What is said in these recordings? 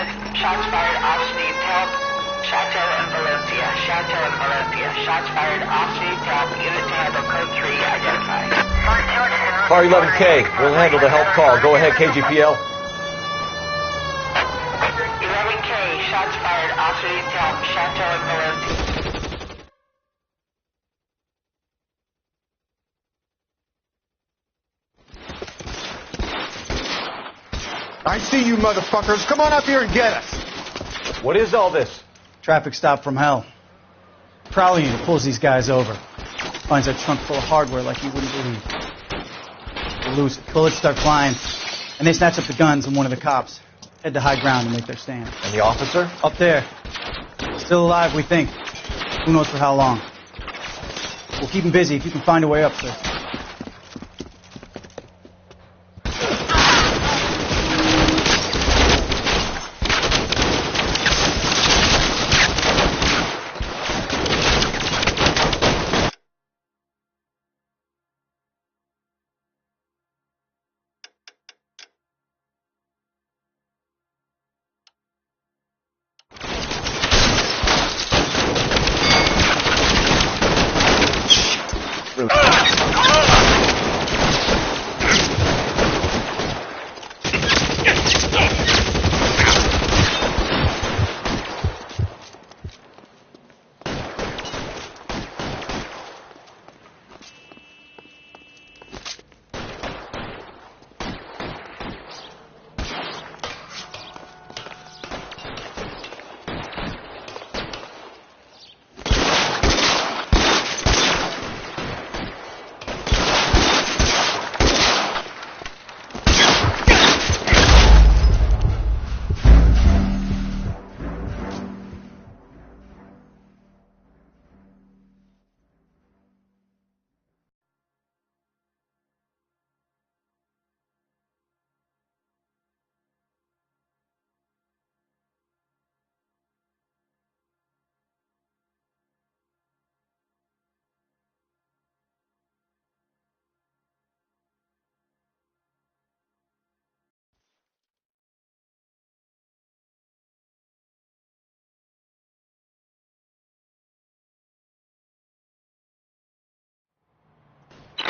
units, shots fired, officer needs help. Chateau and Valencia, Chateau and Valencia. Shots fired, officer needs help. Unit to handle code 3 identified. Car 11K, we'll handle the help call. Go ahead, KGPL. 11K, shots fired, officer needs help. Chateau and Valencia. I see you motherfuckers. Come on up here and get us. What is all this? Traffic stop from hell. Prowler unit pulls these guys over. Finds a trunk full of hardware like you wouldn't believe. They lose it. Bullets start flying, and they snatch up the guns, and one of the cops head to high ground and make their stand. And the officer? Up there. Still alive, we think. Who knows for how long. We'll keep him busy if you can find a way up, sir.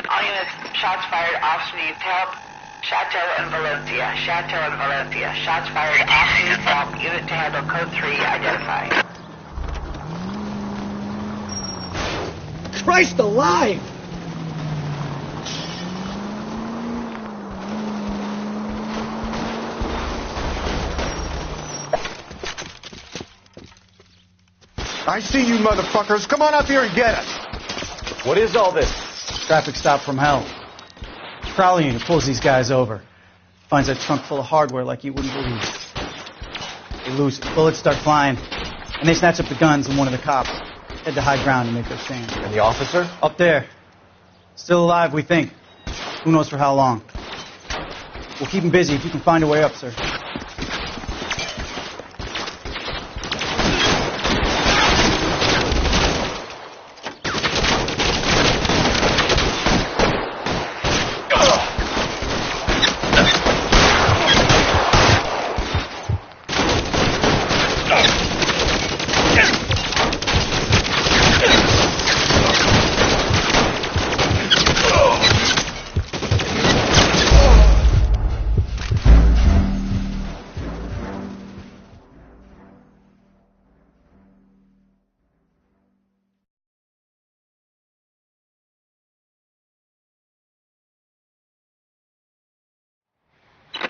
All units, shots fired, officer needs help. Chateau and Valencia, Chateau and Valencia. Shots fired, officer needs help. Unit to handle code 3 identified. Christ alive! I see you motherfuckers. Come on up here and get us. What is all this? Traffic stop from hell. Prowler unit pulls these guys over. Finds a trunk full of hardware like you wouldn't believe. They lose it. Bullets start flying, and they snatch up the guns, and one of the cops head to high ground and make their stand. And the officer? Up there. Still alive, we think. Who knows for how long. We'll keep him busy if you can find a way up, sir.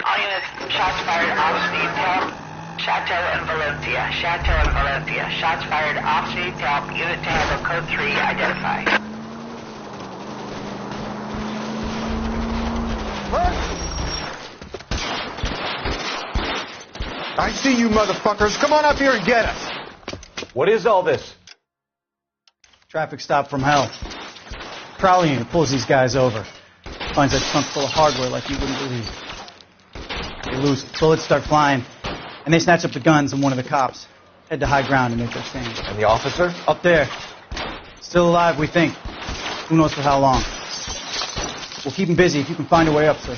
All units, shots fired, officer needs help. Chateau and Valencia, Chateau and Valencia. Shots fired, officer needs help. Unit to handle code 3 identified. I see you motherfuckers. Come on up here and get us. What is all this? Traffic stop from hell. Prowler unit pulls these guys over. Finds a trunk full of hardware like you wouldn't believe. They lose it. Bullets start flying, and they snatch up the guns, and one of the cops head to high ground and make their stand. And the officer? Up there. Still alive, we think. Who knows for how long. We'll keep him busy if you can find a way up, sir.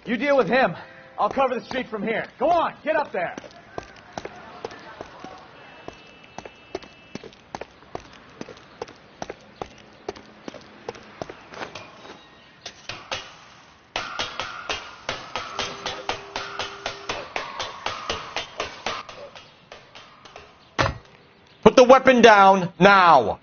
You deal with him. I'll cover the street from here. Go on, get up there. Put the weapon down, now!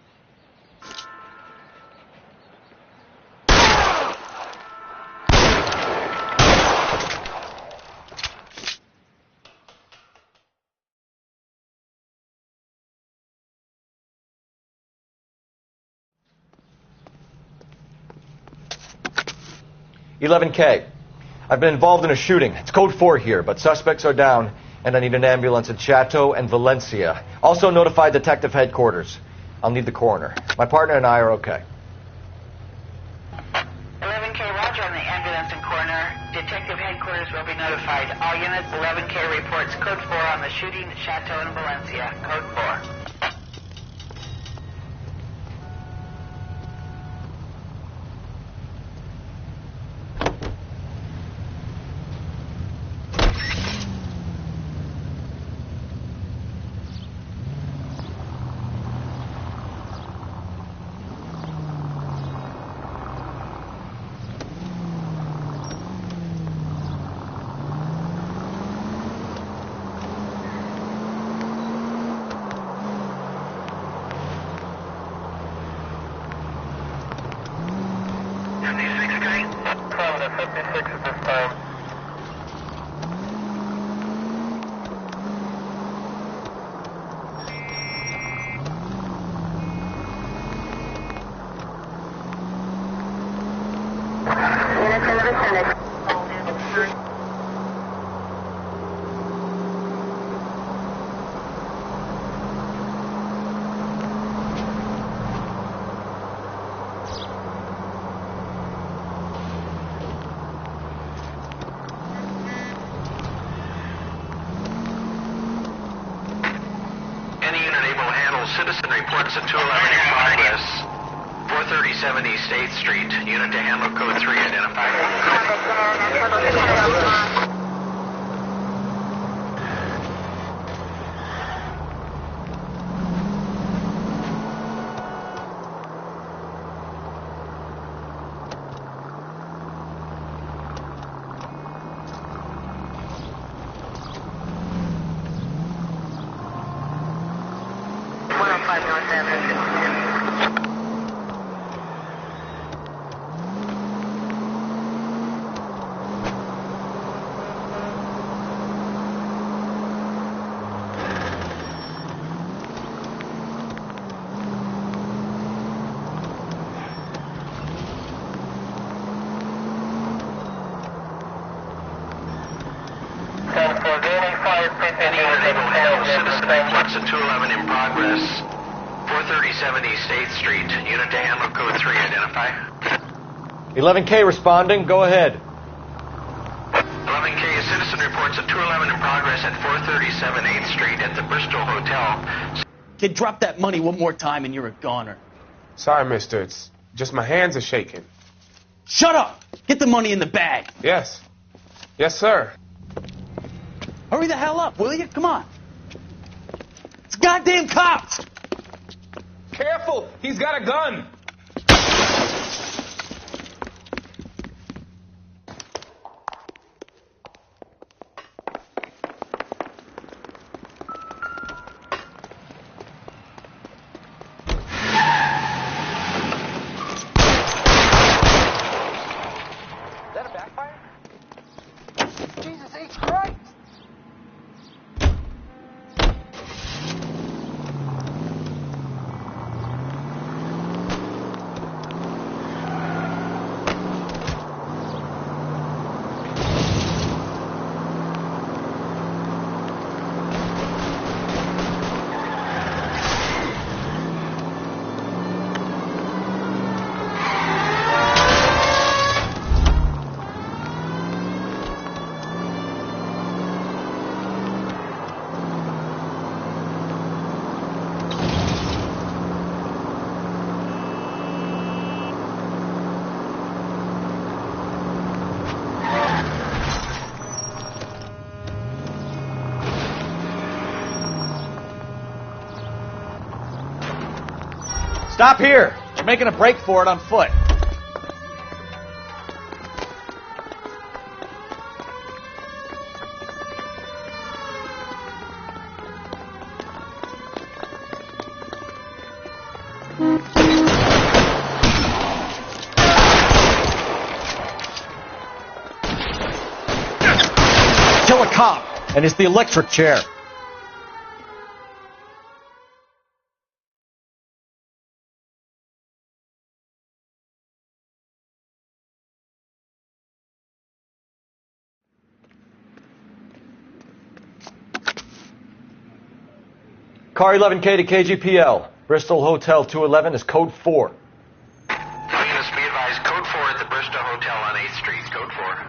$11K. I've been involved in a shooting. It's code 4 here, but suspects are down, and I need an ambulance at Chateau and Valencia. Also notify detective headquarters. I'll need the coroner. My partner and I are okay. 11K, roger on the ambulance and coroner. Detective headquarters will be notified. All units, 11K reports code 4 on the shooting at Chateau and Valencia. Code 4. Citizen reports at 211 in progress. 437 East 8th Street. Unit to handle code 3 identified. At 211 in progress. 437 East 8th Street. Unit to handle code 3 identify. 11K responding. Go ahead. 11K, a citizen reports at 211 in progress at 437 8th Street at the Bristol Hotel. Kid, drop that money one more time and you're a goner. Sorry, mister. It's just my hands are shaking. Shut up! Get the money in the bag. Yes. Yes, sir. Hurry the hell up, will you? Come on. It's goddamn cops! Careful! He's got a gun! Is that a backfire? Jesus H. Christ! Stop here. You're making a break for it on foot. Kill a cop, and it's the electric chair. Car 11K to KGPL. Bristol Hotel 211 is code 4. Units, be advised, code 4 at the Bristol Hotel on 8th Street. Code 4.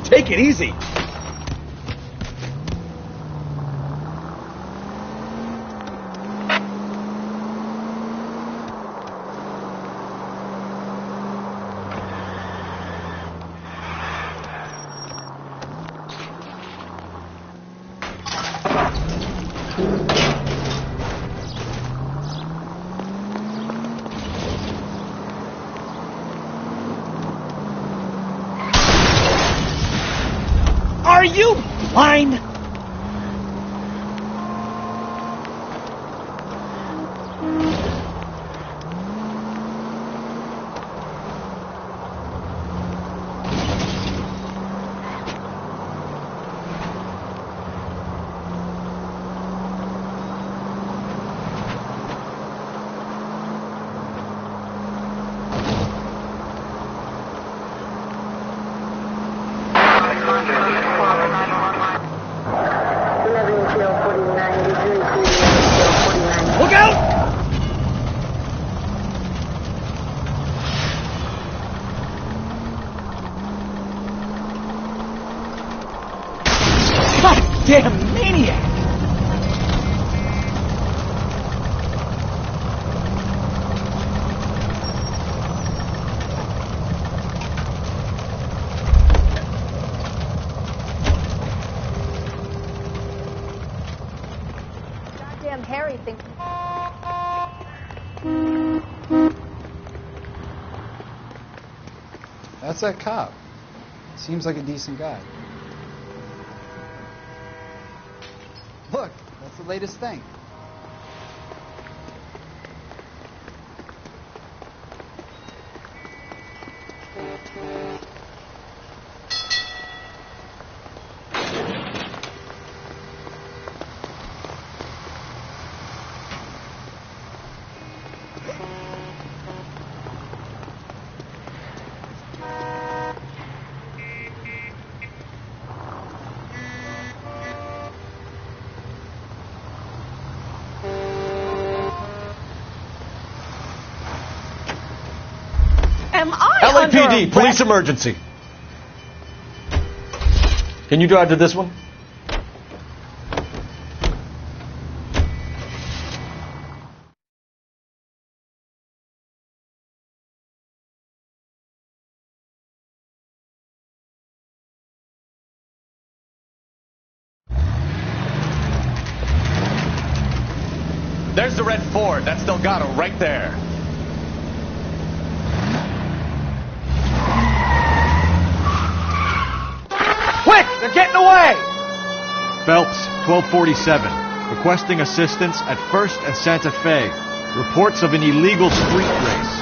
Take it easy. Are you blind? Look out! Goddamn maniac! Goddamn Harry thinks. That's that cop. Seems like a decent guy. Look, that's the latest thing. Am I under LAPD, arrest? police emergency. Can you drive to this one? There's the red Ford. That's Delgado right there. Quick! They're getting away! Phelps, 1247. Requesting assistance at 1st and Santa Fe. Reports of an illegal street race.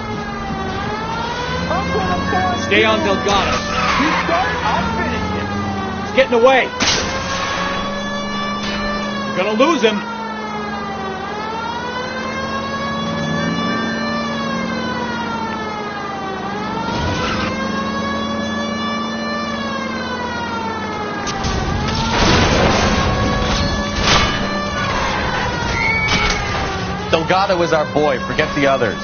Stay on Delgado. You start, I'll finish him. He's getting away. You're gonna lose him. Delgado is our boy. Forget the others.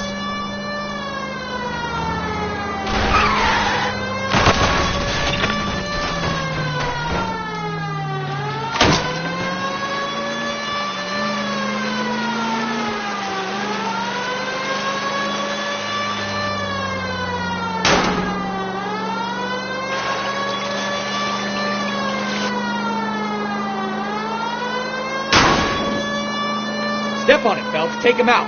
Step on it, Phelps. Take him out.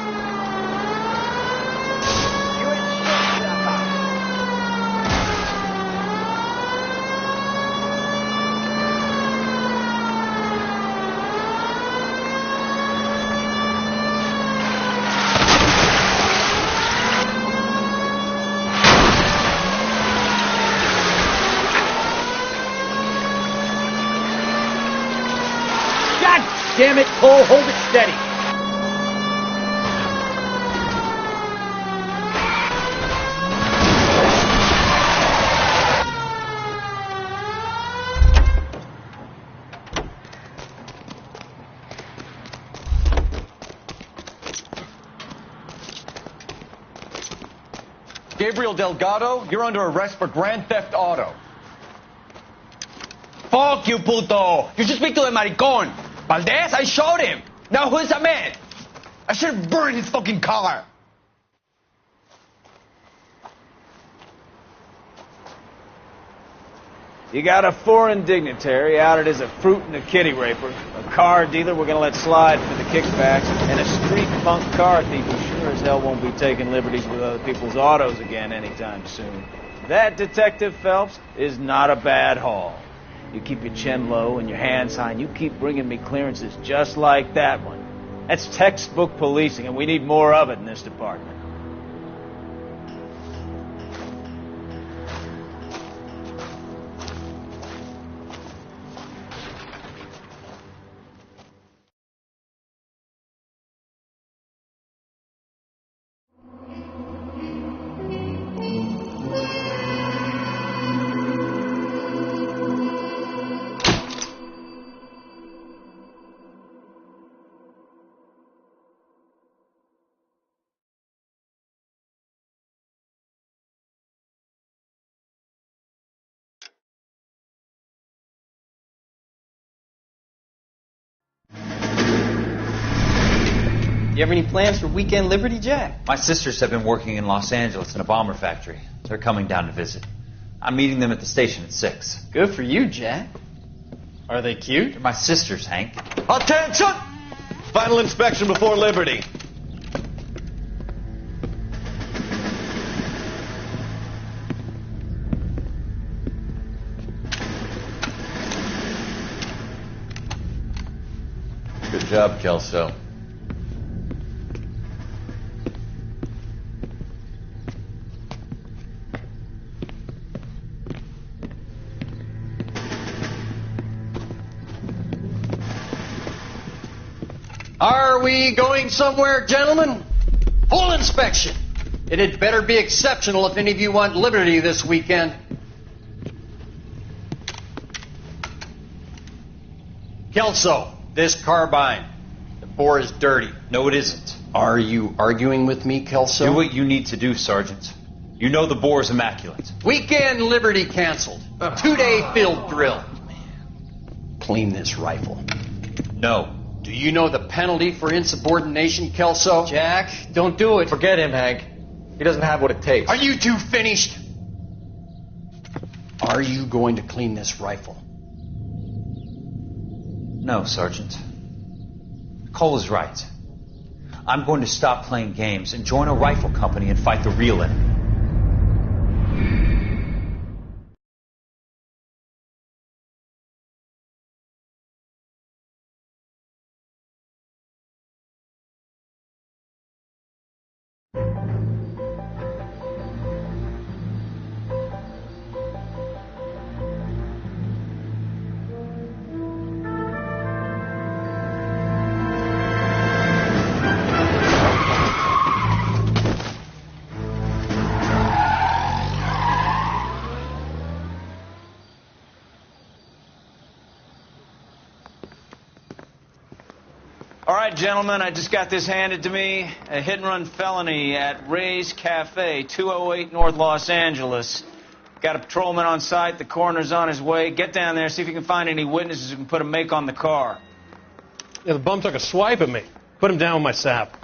Damn it, Cole, hold it steady. Gabriel Delgado, you're under arrest for grand theft auto. Fuck you, puto! You should speak to the maricón. Valdez, I showed him. Now who's the man? I should have burned his fucking car. You got a foreign dignitary outed as a fruit and a kitty raper, a car dealer we're gonna let slide for the kickbacks, and a street punk car thief who sure as hell won't be taking liberties with other people's autos again anytime soon. That, Detective Phelps, is not a bad haul. You keep your chin low and your hands high, and you keep bringing me clearances just like that one. That's textbook policing, and we need more of it in this department. You have any plans for weekend Liberty, Jack? My sisters have been working in Los Angeles in a bomber factory. They're coming down to visit. I'm meeting them at the station at 6. Good for you, Jack. Are they cute? They're my sisters, Hank. Attention! Final inspection before Liberty. Good job, Kelso. Are we going somewhere, gentlemen? Full inspection. It had better be exceptional if any of you want liberty this weekend. Kelso, this carbine. The bore is dirty. No, it isn't. Are you arguing with me, Kelso? Do what you need to do, Sergeant. You know the bore is immaculate. Weekend liberty canceled. 2-day field drill. Clean this rifle. No. Do you know the penalty for insubordination, Kelso? Jack, don't do it. Forget him, Hank. He doesn't have what it takes. Are you two finished? Are you going to clean this rifle? No, Sergeant. Cole is right. I'm going to stop playing games and join a rifle company and fight the real enemy. All right, gentlemen, I just got this handed to me. A hit-and-run felony at Ray's Cafe, 208 North Los Angeles. Got a patrolman on site. The coroner's on his way. Get down there, see if you can find any witnesses who can put a make on the car. Yeah, the bum took a swipe at me. Put him down with my sap.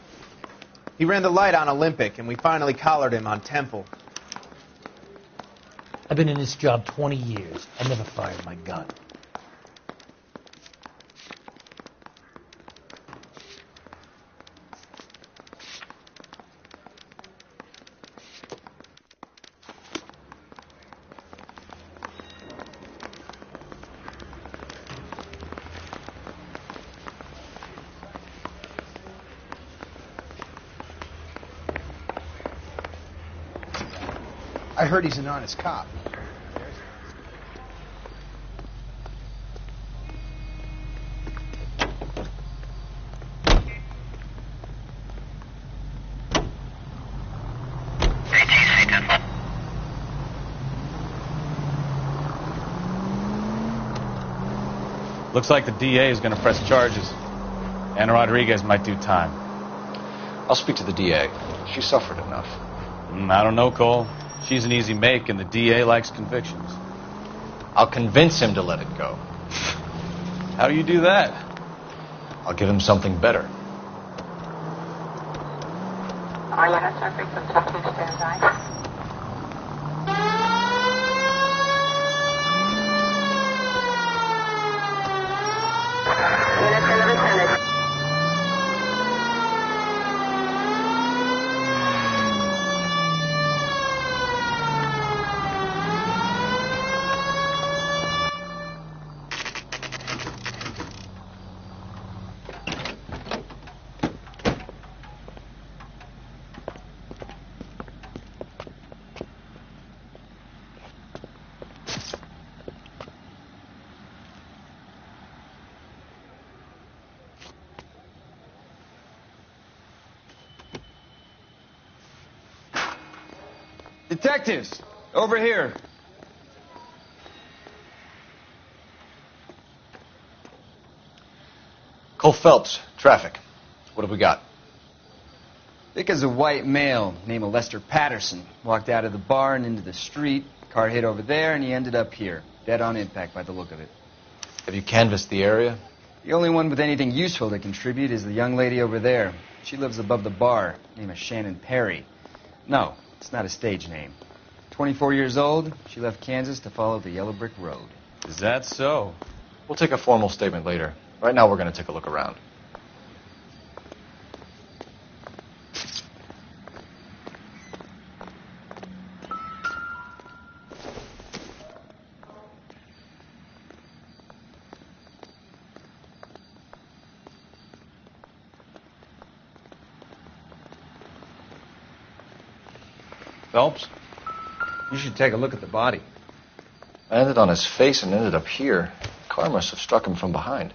He ran the light on Olympic, and we finally collared him on Temple. I've been in this job 20 years. I never fired my gun. I heard he's an honest cop. Looks like the DA is going to press charges. Anna Rodriguez might do time. I'll speak to the DA. She suffered enough. I don't know, Cole. She's an easy make, and the DA likes convictions. I'll convince him to let it go. How do you do that? I'll give him something better. All units are frequency, please stand by. Units in the vicinity. Detectives, over here. Cole Phelps, traffic. What have we got? Dick is a white male named Lester Patterson. Walked out of the bar and into the street. Car hit over there, and he ended up here. Dead on impact by the look of it. Have you canvassed the area? The only one with anything useful to contribute is the young lady over there. She lives above the bar. Name is Shannon Perry. No, it's not a stage name. 24 years old, she left Kansas to follow the Yellow Brick Road. Is that so? We'll take a formal statement later. Right now, we're going to take a look around. Phelps, you should take a look at the body. I landed on his face and ended up here. The car must have struck him from behind.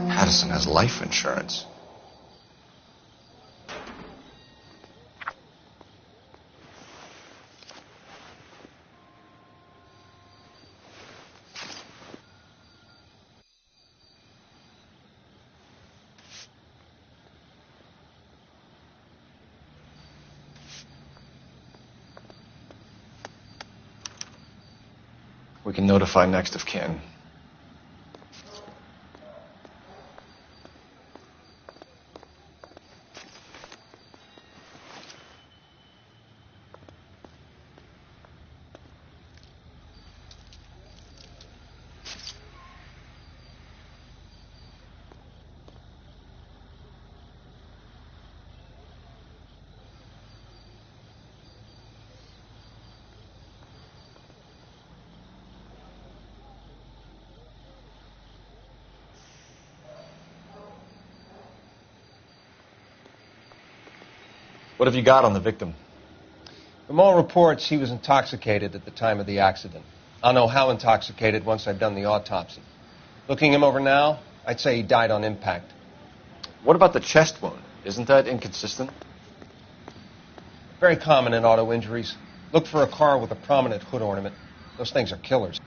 Patterson has life insurance. We can notify next of kin. What have you got on the victim? From all reports, he was intoxicated at the time of the accident. I'll know how intoxicated once I've done the autopsy. Looking him over now, I'd say he died on impact. What about the chest wound? Isn't that inconsistent? Very common in auto injuries. Look for a car with a prominent hood ornament. Those things are killers.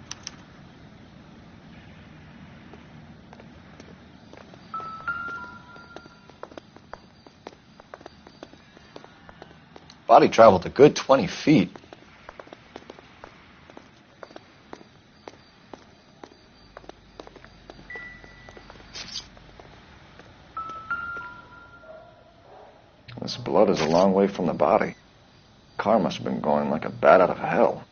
Body traveled a good 20 feet. This blood is a long way from the body. Car must have been going like a bat out of hell.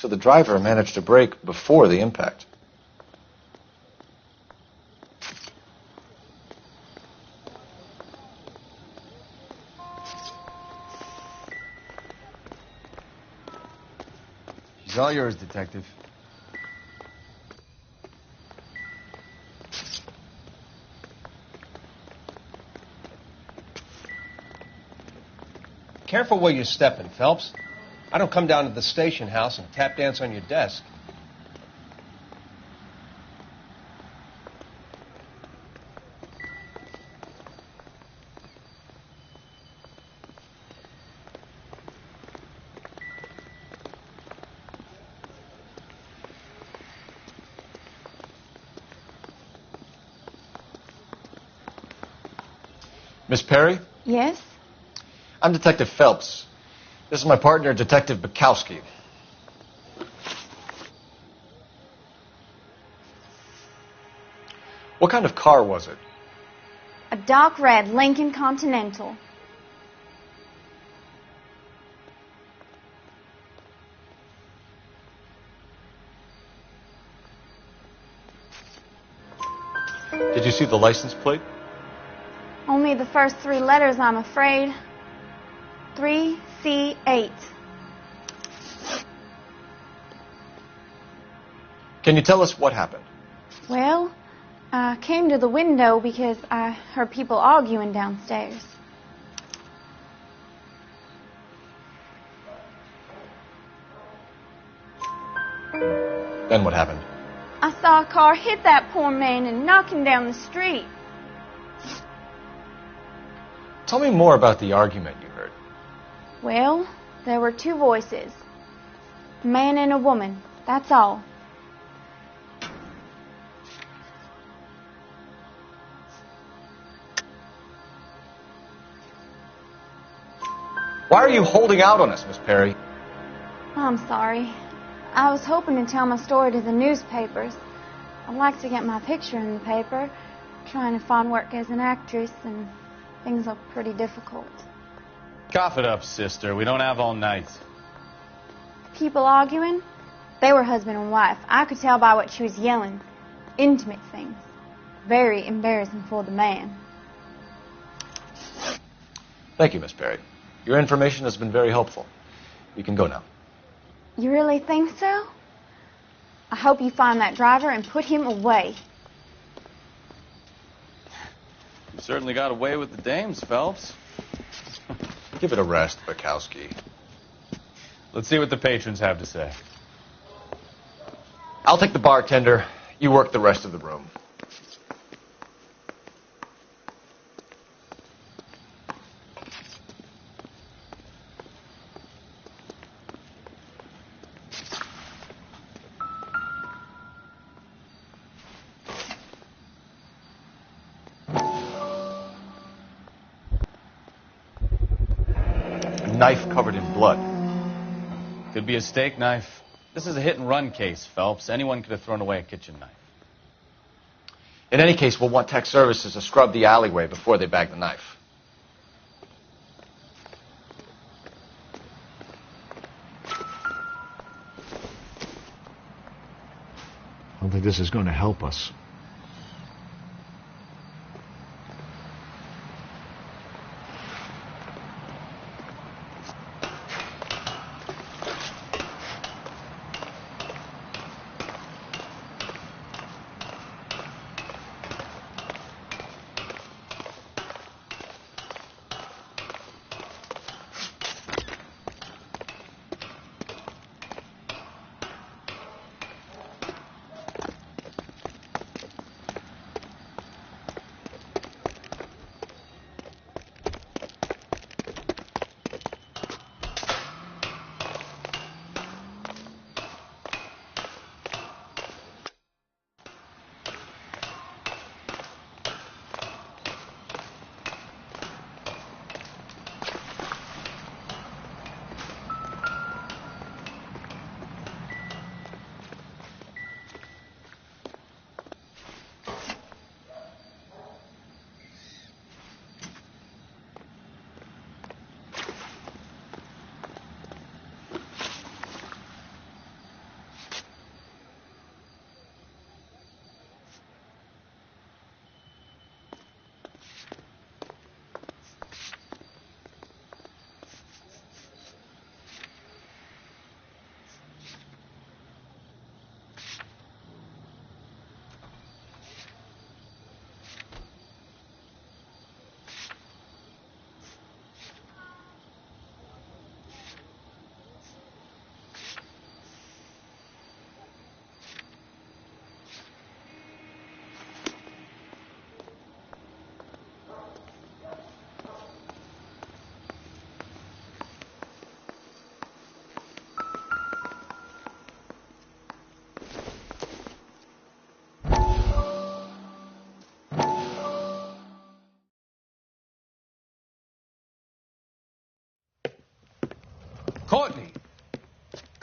So the driver managed to brake before the impact. She's all yours, Detective. Careful where you're stepping, Phelps. I don't come down to the station house and tap dance on your desk. Miss Perry? Yes? I'm Detective Phelps. This is my partner, Detective Bukowski. What kind of car was it? A dark red Lincoln Continental. Did you see the license plate? Only the first 3 letters, I'm afraid. 3C8. Can you tell us what happened? Well, I came to the window because I heard people arguing downstairs. Then what happened? I saw a car hit that poor man and knock him down the street. Tell me more about the argument you heard. Well, there were 2 voices. A man and a woman. That's all. Why are you holding out on us, Miss Perry? I'm sorry. I was hoping to tell my story to the newspapers. I'd like to get my picture in the paper, trying to find work as an actress, and things look pretty difficult. Cough it up, sister. We don't have all night. People arguing? They were husband and wife. I could tell by what she was yelling. Intimate things. Very embarrassing for the man. Thank you, Miss Perry. Your information has been very helpful. You can go now. You really think so? I hope you find that driver and put him away. You certainly got away with the dames, Phelps. Give it a rest, Bukowski. Let's see what the patrons have to say. I'll take the bartender. You work the rest of the room. Knife covered in blood. Could be a steak knife. This is a hit-and-run case, Phelps. Anyone could have thrown away a kitchen knife. In any case, we'll want tech services to scrub the alleyway before they bag the knife. I don't think this is going to help us.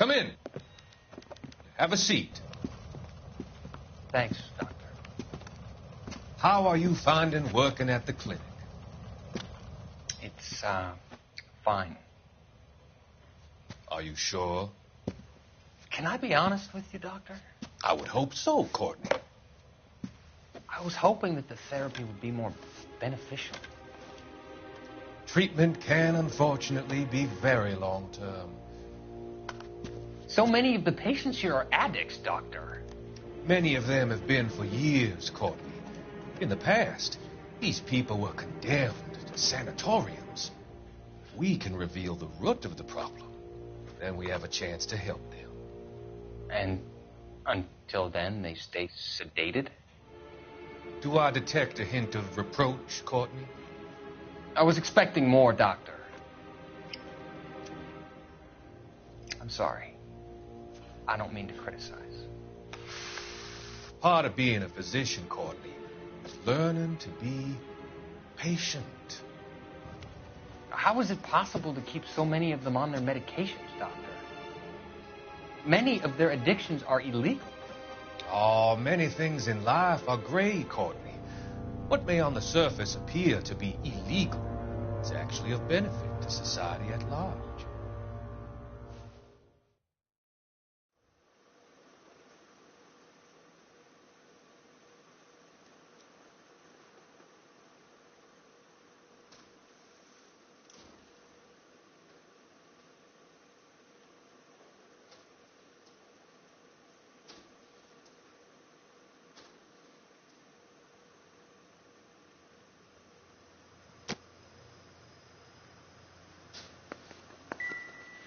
Come in. Have a seat. Thanks, Doctor. How are you finding working at the clinic? It's, fine. Are you sure? Can I be honest with you, Doctor? I would hope so, Courtney. I was hoping that the therapy would be more beneficial. Treatment can, unfortunately, be very long-term. So many of the patients here are addicts, Doctor. Many of them have been for years, Courtney. In the past, these people were condemned to sanatoriums. If we can reveal the root of the problem, then we have a chance to help them. And until then, they stay sedated? Do I detect a hint of reproach, Courtney? I was expecting more, Doctor. I'm sorry. I don't mean to criticize. Part of being a physician, Courtney, is learning to be patient. How is it possible to keep so many of them on their medications, Doctor? Many of their addictions are illegal. Oh, many things in life are gray, Courtney. What may on the surface appear to be illegal is actually of benefit to society at large.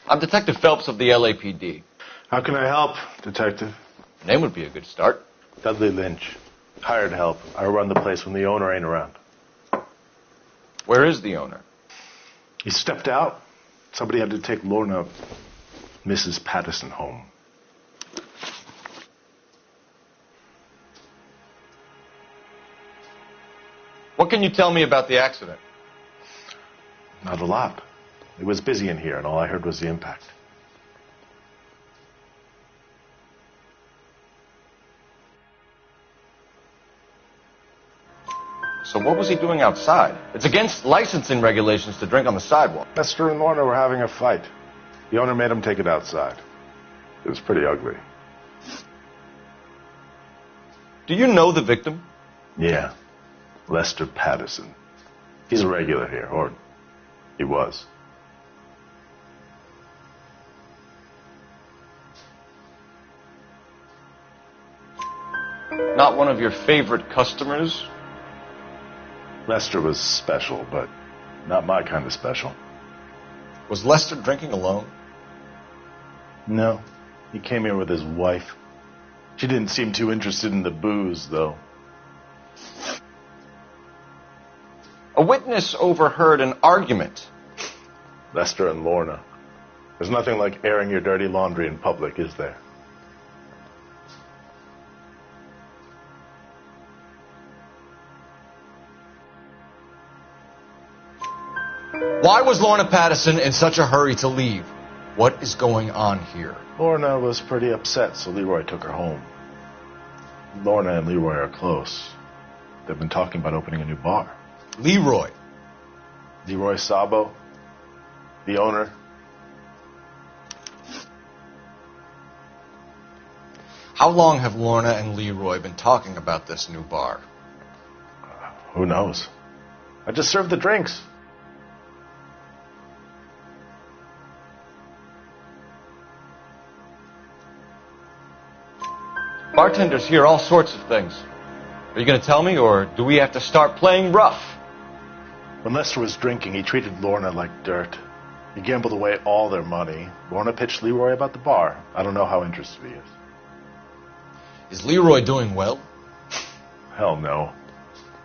I'm Detective Phelps of the LAPD. How can I help, Detective? Name would be a good start. Dudley Lynch. Hired help. I run the place when the owner ain't around. Where is the owner? He stepped out. Somebody had to take Lorna, Mrs. Patterson, home. What can you tell me about the accident? Not a lot. It was busy in here, and all I heard was the impact. So what was he doing outside? It's against licensing regulations to drink on the sidewalk. Lester and Lorna were having a fight. The owner made him take it outside. It was pretty ugly. Do you know the victim? Yeah. Lester Patterson. He's a regular here, or he was. Not one of your favorite customers? Lester was special, but not my kind of special. Was Lester drinking alone? No. He came here with his wife. She didn't seem too interested in the booze, though. A witness overheard an argument. Lester and Lorna. There's nothing like airing your dirty laundry in public, is there? Why was Lorna Patterson in such a hurry to leave? What is going on here? Lorna was pretty upset, so Leroy took her home. Lorna and Leroy are close. They've been talking about opening a new bar. Leroy? Leroy Sabo, the owner. How long have Lorna and Leroy been talking about this new bar? Who knows? I just served the drinks. Bartenders hear all sorts of things. Are you going to tell me, or do we have to start playing rough? When Lester was drinking, he treated Lorna like dirt. He gambled away all their money. Lorna pitched Leroy about the bar. I don't know how interested he is. Is Leroy doing well? Hell no.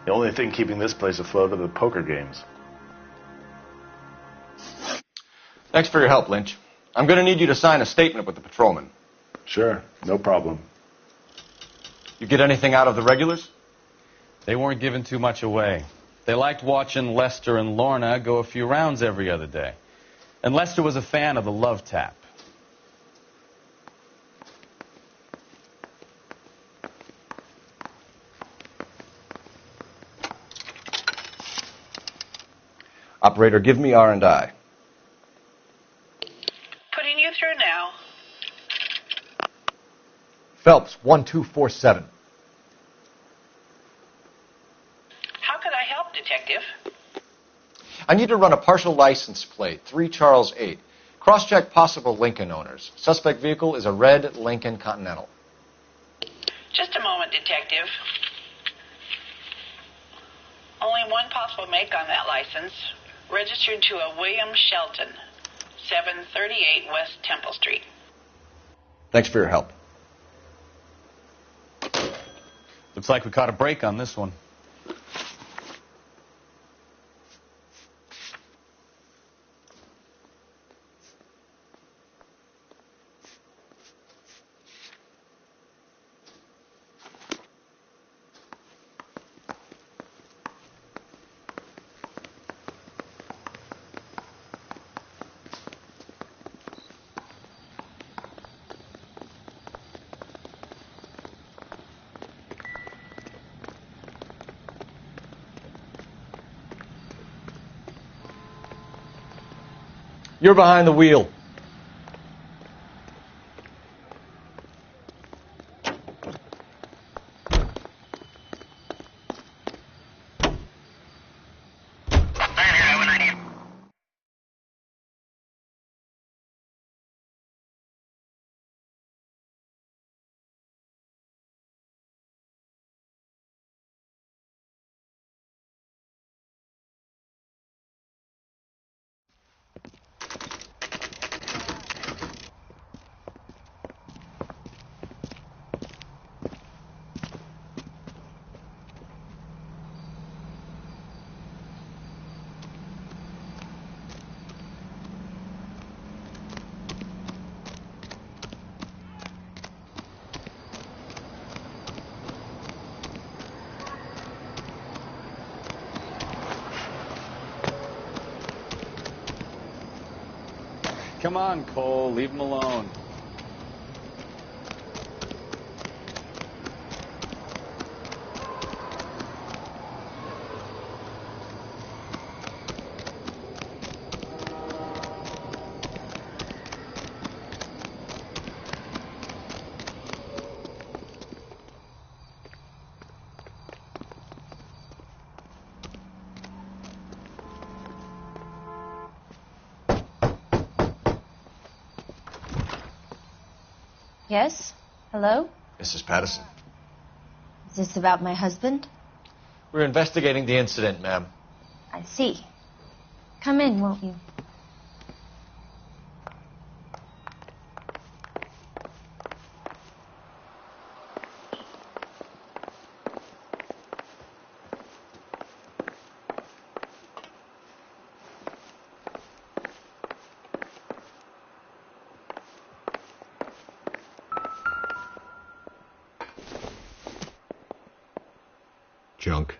The only thing keeping this place afloat are the poker games. Thanks for your help, Lynch. I'm going to need you to sign a statement with the patrolman. Sure, no problem. You get anything out of the regulars? They weren't giving too much away. They liked watching Lester and Lorna go a few rounds every other day. And Lester was a fan of the love tap. Operator, give me R&I. Putting you through now. Phelps, 1247. How could I help, Detective? I need to run a partial license plate, 3 Charles 8. Cross-check possible Lincoln owners. Suspect vehicle is a red Lincoln Continental. Just a moment, Detective. Only one possible make on that license. Registered to a William Shelton, 738 West Temple Street. Thanks for your help. Looks like we caught a break on this one. You're behind the wheel. Come on, Cole. Leave him alone. Yes? Hello? Mrs. Patterson. Is this about my husband? We're investigating the incident, ma'am. I see. Come in, won't you? Junk.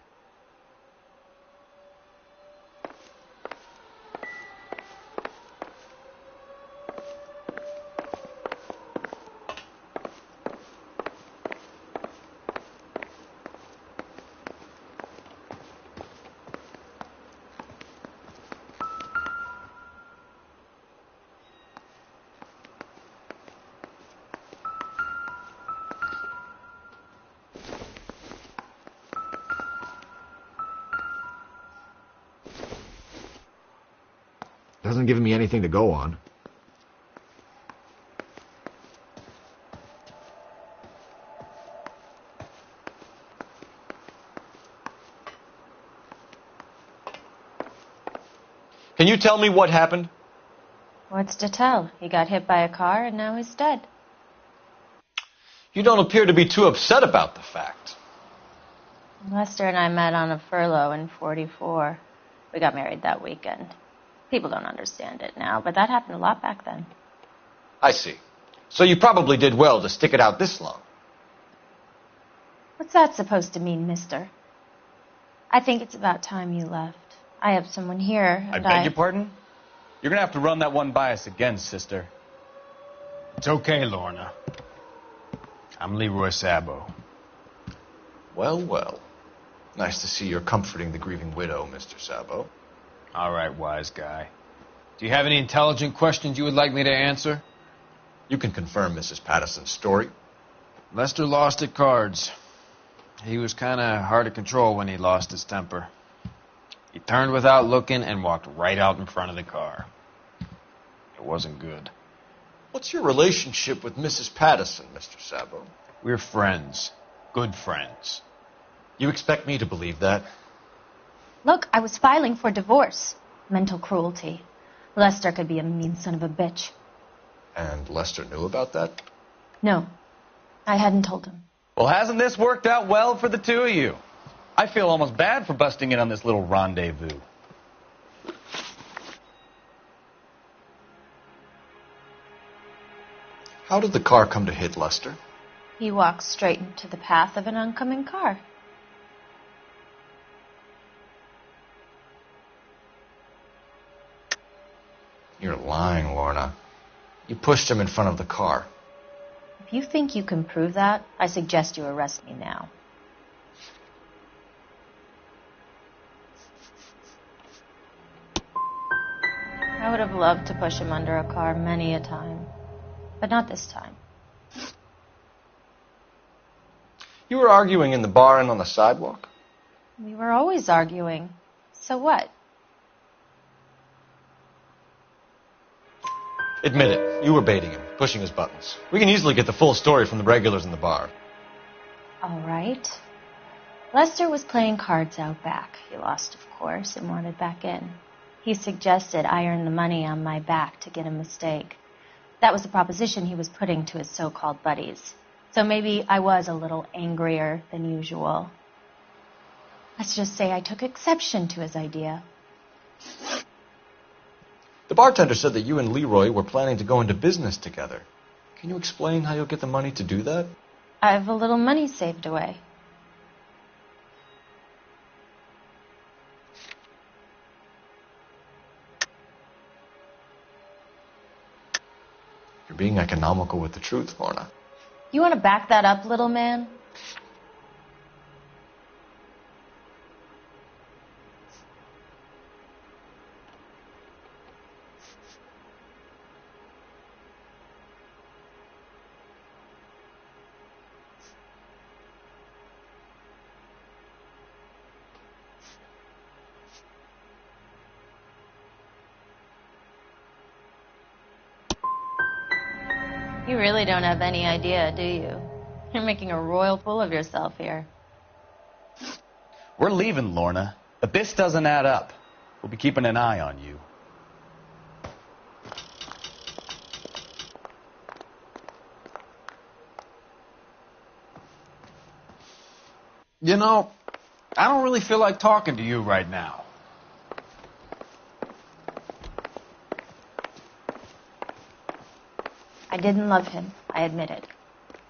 Doesn't give me anything to go on. Can you tell me what happened? What's to tell? He got hit by a car and now he's dead. You don't appear to be too upset about the fact. Lester and I met on a furlough in '44. We got married that weekend. People don't understand it now, but that happened a lot back then. I see. So you probably did well to stick it out this long. What's that supposed to mean, mister? I think it's about time you left. I have someone here, and I beg your pardon? You're gonna have to run that one by us again, sister. It's okay, Lorna. I'm Leroy Sabo. Well, well. Nice to see you're comforting the grieving widow, Mr. Sabo. All right, wise guy. Do you have any intelligent questions you would like me to answer? You can confirm Mrs. Patterson's story. Lester lost at cards. He was kind of hard to control when he lost his temper. He turned without looking and walked right out in front of the car. It wasn't good. What's your relationship with Mrs. Patterson, Mr. Sabo? We're friends. Good friends. You expect me to believe that? Look, I was filing for divorce. Mental cruelty. Lester could be a mean son of a bitch. And Lester knew about that? No, I hadn't told him. Well, hasn't this worked out well for the two of you? I feel almost bad for busting in on this little rendezvous. How did the car come to hit Lester? He walked straight into the path of an oncoming car. You're lying, Lorna. You pushed him in front of the car. If you think you can prove that, I suggest you arrest me now. I would have loved to push him under a car many a time, but not this time. You were arguing in the bar and on the sidewalk? We were always arguing. So what? Admit it. You were baiting him, pushing his buttons. We can easily get the full story from the regulars in the bar. All right. Lester was playing cards out back. He lost, of course, and wanted back in. He suggested I earn the money on my back to get a mistake. That was the proposition he was putting to his so-called buddies. So maybe I was a little angrier than usual. Let's just say I took exception to his idea. The bartender said that you and Leroy were planning to go into business together. Can you explain how you'll get the money to do that? I have a little money saved away. You're being economical with the truth, Lorna. You want to back that up, little man? You really don't have any idea, do you? You're making a royal fool of yourself here. We're leaving, Lorna. If this doesn't add up, we'll be keeping an eye on you. You know, I don't really feel like talking to you right now. I didn't love him, I admit it.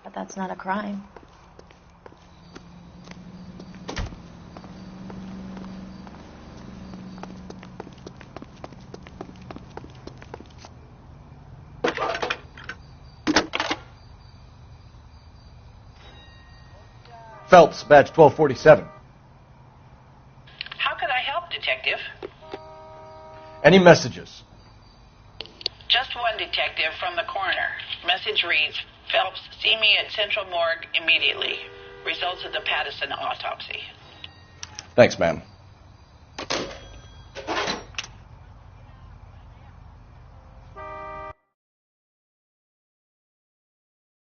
But that's not a crime. Phelps, badge 1247. How can I help, Detective? Any messages? Just one, Detective, from the coroner. Message reads, Phelps, see me at Central Morgue immediately. Results of the Patterson autopsy. Thanks, ma'am.